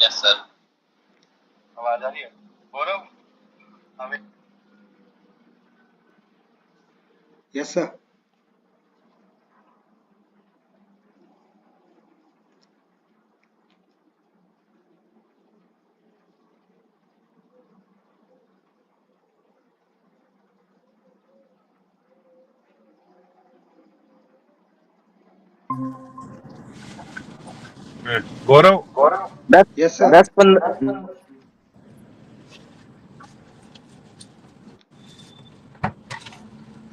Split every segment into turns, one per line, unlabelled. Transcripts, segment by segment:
Yes sir. आवाज आ रही है गौरव? हमें
यस सर।
गौरव,
दस
यस सर।
10-15।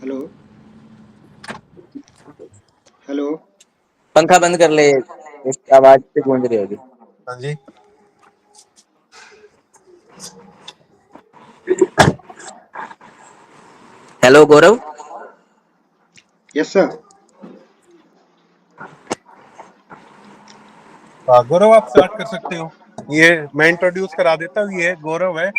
Hello hello.
पंखा बंद कर ले, इसकी आवाज से गूंज रही होगी।
हाँ जी।
Hello Gaurav.
Yes sir.
Gaurav आप स्टार्ट कर सकते हो। ये मैं इंट्रोड्यूस करा देता हूँ, ये गौरव है,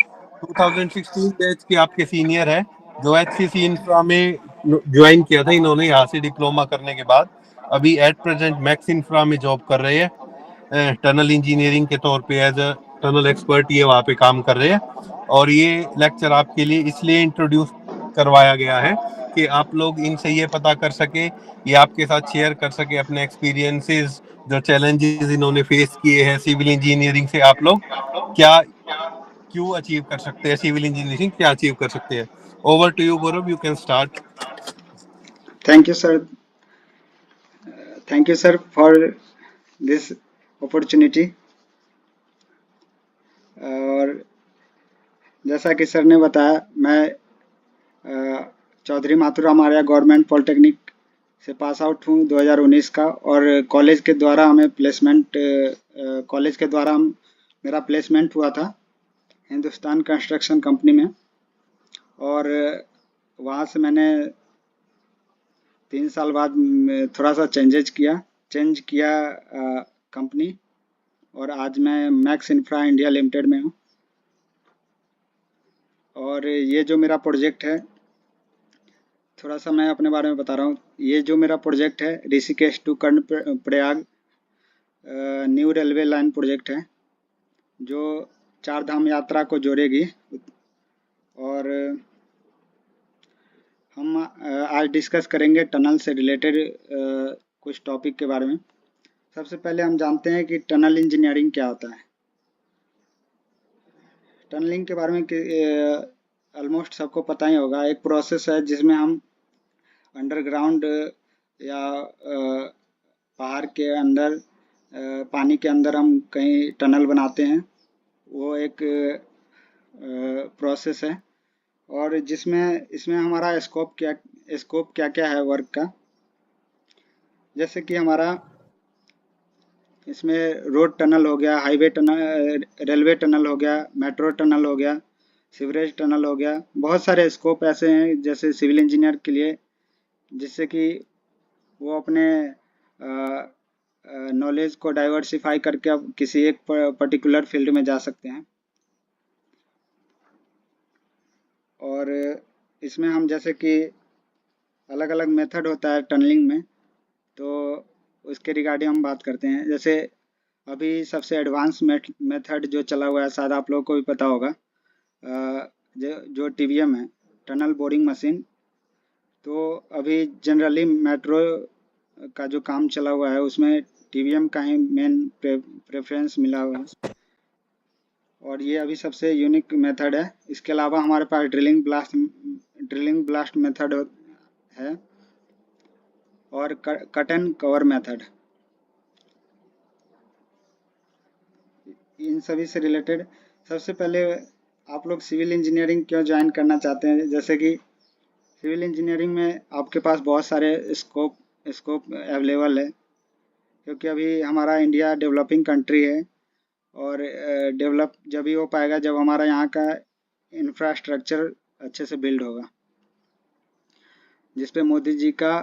2016 बैच के आपके सीनियर है, जो HCC इंफ्रा में ज्वाइन किया था इन्होंने यहाँ से डिप्लोमा करने के बाद। अभी एट प्रेजेंट मैक्स इंफ्रा में जॉब कर रहे हैं, टनल इंजीनियरिंग के तौर पे एज अ टनल एक्सपर्ट ये वहाँ पे काम कर रहे हैं। और ये लेक्चर आपके लिए इसलिए इंट्रोड्यूस करवाया गया है कि आप लोग इनसे ये पता कर सके, ये आपके साथ शेयर कर सके अपने एक्सपीरियंसेस, जो चैलेंजेस इन्होंने फेस किए हैं सिविल इंजीनियरिंग से, आप लोग क्या क्यों अचीव कर सकते हैं, सिविल इंजीनियरिंग क्या अचीव कर सकते हैं। Over to you Gaurav, you can start.
Thank you sir. Thank you sir for this opportunity. और जैसा कि सर ने बताया, मैं चौधरी माथुराम आर्या गवर्नमेंट पॉलिटेक्निक से पास आउट हूँ 2019 का। और कॉलेज के द्वारा हमें प्लेसमेंट कॉलेज के द्वारा मेरा प्लेसमेंट हुआ था हिंदुस्तान कंस्ट्रक्शन कंपनी में। और वहाँ से मैंने 3 साल बाद थोड़ा सा चेंज किया कंपनी। और आज मैं मैक्स इंफ्रा इंडिया लिमिटेड में हूँ। और ये जो मेरा प्रोजेक्ट है, थोड़ा सा मैं अपने बारे में बता रहा हूँ। ये जो मेरा प्रोजेक्ट है Rishikesh to Karn Prayag new railway line project है, जो 4 धाम यात्रा को जोड़ेगी। और हम आज डिस्कस करेंगे टनल से रिलेटेड कुछ टॉपिक के बारे में। सबसे पहले हम जानते हैं कि टनल इंजीनियरिंग क्या होता है। टनलिंग के बारे में ऑलमोस्ट सबको पता ही होगा। एक प्रोसेस है जिसमें हम अंडरग्राउंड या पहाड़ के अंदर, पानी के अंदर हम कहीं टनल बनाते हैं। वो एक प्रोसेस है। और जिसमें इसमें हमारा स्कोप क्या क्या है वर्क का। जैसे कि हमारा इसमें रोड टनल हो गया, हाईवे टनल, रेलवे टनल हो गया, मेट्रो टनल हो गया, सीवरेज टनल हो गया। बहुत सारे स्कोप ऐसे हैं जैसे सिविल इंजीनियर के लिए, जिससे कि वो अपने नॉलेज को डाइवर्सिफाई करके अब किसी एक पर्टिकुलर फील्ड में जा सकते हैं। और इसमें हम जैसे कि अलग अलग मेथड होता है टनलिंग में, तो उसके रिगार्डिंग हम बात करते हैं। जैसे अभी सबसे एडवांस मेथड जो चला हुआ है, शायद आप लोगों को भी पता होगा, जो TBM है, टनल बोरिंग मशीन। तो अभी जनरली मेट्रो का जो काम चला हुआ है उसमें TBM का ही मेन प्रेफरेंस मिला हुआ है। और ये अभी सबसे यूनिक मेथड है। इसके अलावा हमारे पास ड्रिलिंग ब्लास्ट मेथड है, और कट एंड कवर मेथड। इन सभी से रिलेटेड सबसे पहले आप लोग सिविल इंजीनियरिंग क्यों ज्वाइन करना चाहते हैं। जैसे कि सिविल इंजीनियरिंग में आपके पास बहुत सारे स्कोप अवेलेबल है, क्योंकि अभी हमारा इंडिया डेवलपिंग कंट्री है। और डेवलप जब ही हो पाएगा जब हमारा यहाँ का इंफ्रास्ट्रक्चर अच्छे से बिल्ड होगा, जिस पे मोदी जी का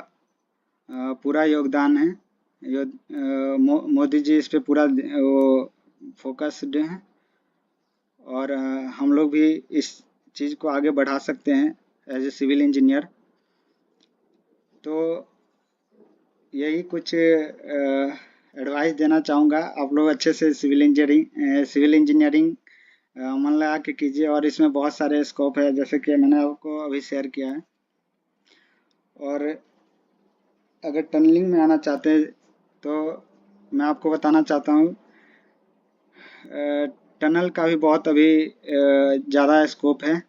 पूरा योगदान है। मोदी जी इस पे पूरा वो फोकस्ड हैं। और हम लोग भी इस चीज़ को आगे बढ़ा सकते हैं एज ए सिविल इंजीनियर। तो यही कुछ एडवाइस देना चाहूँगा, आप लोग अच्छे से सिविल इंजीनियरिंग मन लगा के कीजिए, और इसमें बहुत सारे स्कोप है जैसे कि मैंने आपको अभी शेयर किया है। और अगर टनलिंग में आना चाहते हैं तो मैं आपको बताना चाहता हूँ, टनल का भी बहुत अभी ज़्यादा स्कोप है।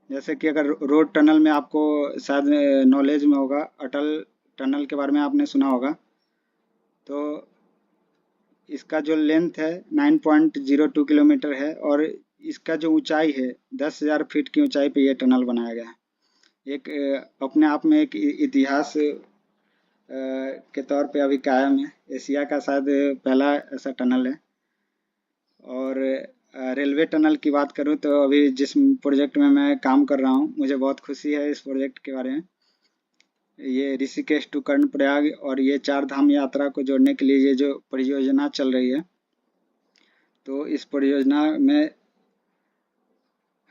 जैसे कि अगर रोड टनल में आपको शायद नॉलेज में होगा, अटल टनल के बारे में आपने सुना होगा। तो इसका जो लेंथ है 9.02 किलोमीटर है, और इसका जो ऊंचाई है 10,000 फीट की ऊंचाई पे ये टनल बनाया गया है। एक अपने आप में एक इतिहास के तौर पे अभी कायम है। एशिया का शायद पहला ऐसा टनल है। और रेलवे टनल की बात करूँ तो अभी जिस प्रोजेक्ट में मैं काम कर रहा हूँ, मुझे बहुत खुशी है इस प्रोजेक्ट के बारे में। ये ऋषिकेश टू कर्णप्रयाग और ये 4 धाम यात्रा को जोड़ने के लिए ये जो परियोजना चल रही है, तो इस परियोजना में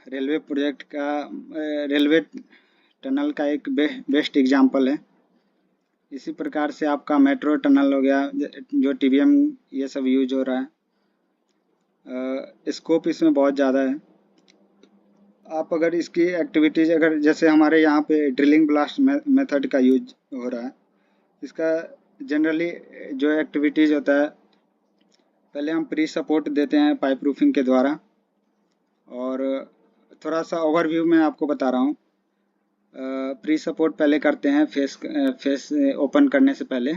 रेलवे प्रोजेक्ट का रेलवे टनल का एक बेस्ट एग्जाम्पल है। इसी प्रकार से आपका मेट्रो टनल हो गया, जो TBM ये सब यूज हो रहा है। स्कोप इसमें बहुत ज़्यादा है। आप अगर इसकी एक्टिविटीज़, अगर जैसे हमारे यहाँ पे ड्रिलिंग ब्लास्ट मेथड का यूज हो रहा है, इसका जनरली जो एक्टिविटीज़ होता है, पहले हम प्री सपोर्ट देते हैं पाइप प्रूफिंग के द्वारा। और थोड़ा सा ओवरव्यू में आपको बता रहा हूँ। प्री सपोर्ट पहले करते हैं फेस ओपन करने से पहले,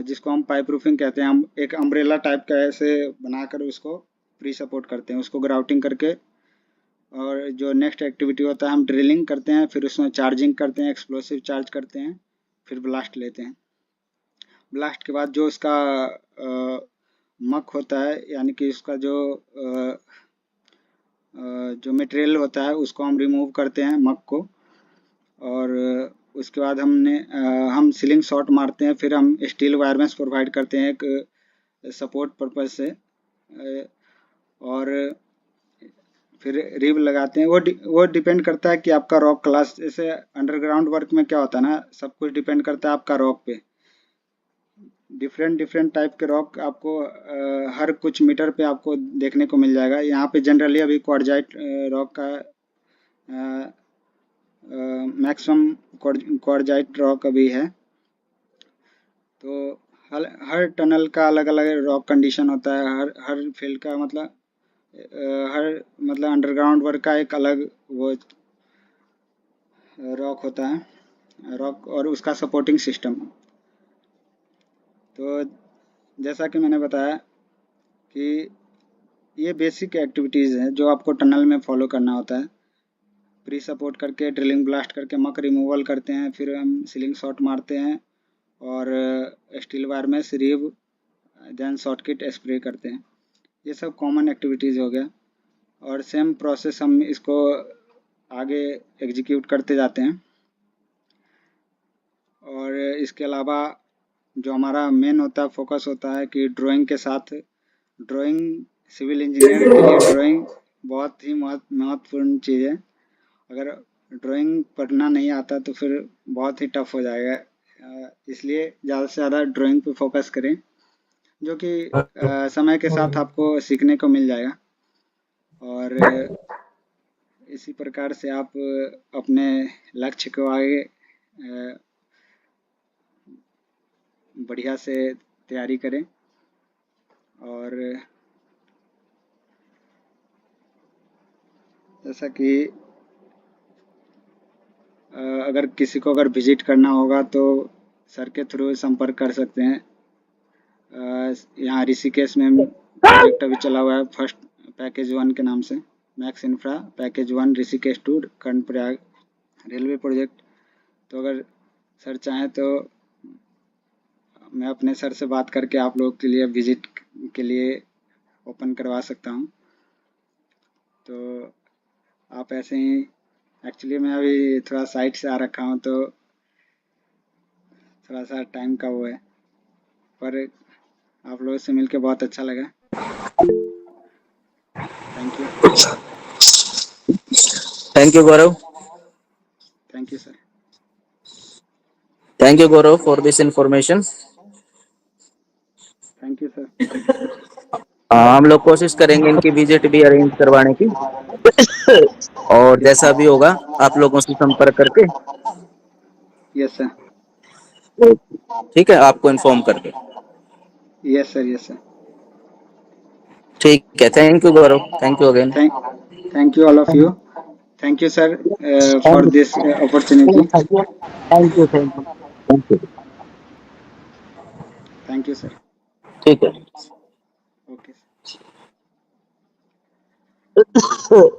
जिसको हम पाइप प्रूफिंग कहते हैं। हम एक अम्ब्रेला टाइप का ऐसे बनाकर उसको प्री सपोर्ट करते हैं, उसको ग्राउटिंग करके। और जो नेक्स्ट एक्टिविटी होता है, हम ड्रिलिंग करते हैं, फिर उसमें चार्जिंग करते हैं, एक्सप्लोसिव चार्ज करते हैं, फिर ब्लास्ट लेते हैं। ब्लास्ट के बाद जो उसका मक होता है, यानी कि उसका जो मटेरियल होता है, उसको हम रिमूव करते हैं, मक को। और उसके बाद हम सीलिंग शॉट मारते हैं, फिर हम स्टील वायरमेंस प्रोवाइड करते हैं एक सपोर्ट पर्पज से, और फिर रिब लगाते हैं। वो डिपेंड करता है कि आपका रॉक क्लास, जैसे अंडरग्राउंड वर्क में क्या होता है ना, सब कुछ डिपेंड करता है आपका रॉक पे। डिफरेंट टाइप के रॉक आपको हर कुछ मीटर पे आपको देखने को मिल जाएगा। यहाँ पे जनरली अभी क्वार्टजाइट रॉक का मैक्सिमम क्वार्टजाइट रॉक अभी है। तो हर टनल का अलग अलग रॉक कंडीशन होता है। हर फील्ड का मतलब अंडरग्राउंड वर्क का एक अलग वो रॉक होता है, रॉक और उसका सपोर्टिंग सिस्टम। तो जैसा कि मैंने बताया कि ये बेसिक एक्टिविटीज़ हैं जो आपको टनल में फॉलो करना होता है। प्री सपोर्ट करके, ड्रिलिंग ब्लास्ट करके, मक रिमूवल करते हैं, फिर हम सीलिंग शॉट मारते हैं, और स्टील वायर में rib, then shotcrete spray करते हैं। ये सब कॉमन एक्टिविटीज़ हो गया, और सेम प्रोसेस हम इसको आगे एग्जीक्यूट करते जाते हैं। और इसके अलावा जो हमारा मेन होता है, फोकस होता है कि ड्राइंग के साथ, ड्राइंग सिविल इंजीनियर के लिए ड्राइंग बहुत ही महत्वपूर्ण चीज़ है। अगर ड्राइंग पढ़ना नहीं आता तो फिर बहुत ही टफ हो जाएगा। इसलिए ज़्यादा से ज़्यादा ड्राइंग पे फोकस करें, जो कि समय के साथ आपको सीखने को मिल जाएगा। और इसी प्रकार से आप अपने लक्ष्य को आगे बढ़िया से तैयारी करें। और जैसा कि अगर किसी को अगर विजिट करना होगा तो सर के थ्रू संपर्क कर सकते हैं। यहाँ ऋषिकेश में प्रोजेक्ट अभी चला हुआ है, फर्स्ट पैकेज 1 के नाम से, max infra package 1 Rishikesh to Karnaprayag railway project. तो अगर सर चाहें तो मैं अपने सर से बात करके आप लोगों के लिए विजिट के लिए ओपन करवा सकता हूँ। तो आप ऐसे ही, एक्चुअली मैं अभी थोड़ा साइट से आ रखा हूँ, तो थोड़ा सा टाइम का वो है, पर आप लोगों से मिलके बहुत अच्छा लगा। Thank you.
Thank you, Gaurav.
Thank you sir.
Thank you, Gaurav, for this information.
Thank you sir.
हम लोग कोशिश करेंगे इनकी विजिट भी अरेंज करवाने की, और जैसा भी होगा आप लोगों से संपर्क करके
यस सर।
ठीक है आपको इन्फॉर्म करके।
Yes sir, yes sir.
ठीक है, thank you Gaurav, thank you again.
Thank you all of you. Thank you sir for this opportunity.
Thank you, thank you, thank you.
Thank you sir.
ठीक है।
Okay.
Sir